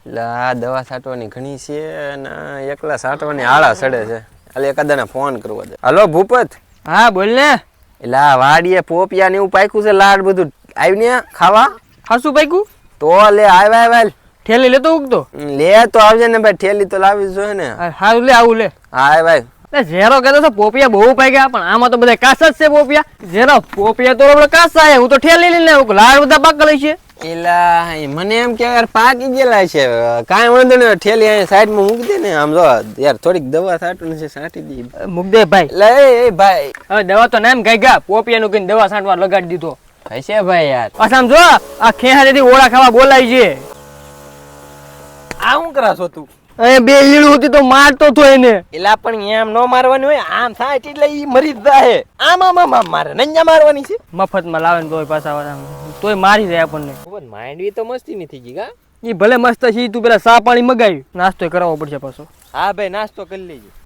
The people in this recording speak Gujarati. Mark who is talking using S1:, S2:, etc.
S1: એટલે આ દવા છાંટવાની ઘણી છે અને એકલા છાંટવાની આળા સડે છે. એટલે એકાદાને ફોન કરવો છે. હલો ભૂપત.
S2: હા બોલ ને.
S1: એટલે આ વાડીએ પોપિયા ને એવું પાક્યું છે, લાડ બધું આવી ને ખાવા.
S2: હાસું પાક્યું
S1: તો લે આવ
S2: ઠેલી લેતો ઉગતો
S1: લે તો આવજે ને ભાઈ, ઠેલી તો લાવી જોઈએ ને.
S2: હારું લે આવું લે.
S1: હા ભાઈ.
S2: ઝેરો કહેતો છે પોપિયા બહુ પાક્યા, પણ આમાં તો બધા કાસા જ છે પોપિયા. ઝેરો પોપિયા તો આપણે કાસા છે, હું તો ઠેલી લઈને આવું, લાડ બધા પાક લઈ છે.
S1: એલા મને એમ કે યાર પાકી ગયેલા છે, કાંઈ વાંધો નહીં, ઠેલી અહીં સાઈડમાં મૂકી દે ને. આમ જો યાર થોડીક દવા છાંટવાની છે, છાંટી દી.
S2: મુકદે ભાઈ.
S1: લે એ ભાઈ
S2: હવે દવા તો નામ ગઈ ગયા, પોપિયા નું કઈ દવા છાંટવા લગાડી દીધો.
S1: હશે ભાઈ યાર.
S2: પાછા આમ જો આ ખેહારેથી ઓળા ખાવા બોલાય છે.
S1: આ શું કરાશો તું?
S2: એ બે ઈડું હતી તો મારતો તો એને.
S1: એલા પણ એમ ન મારવાની હોય, આમ સાઈટ એટલે ઈ મરી જ જાય. આમ આમ આમ મારે નંજા મારવાની છે.
S2: મફતમાં લાવે ને તોય પાછા તોય મારી જાય આપણને.
S1: માંડવી તો મસ્તી નથી ગઈ કા.
S2: એ ભલે મસ્ત છે, તું પેલા ચા પાણી મગાવ્યું, નાસ્તો કરાવવો પડશે પાછો.
S1: હા ભાઈ નાસ્તો કરી લેજો.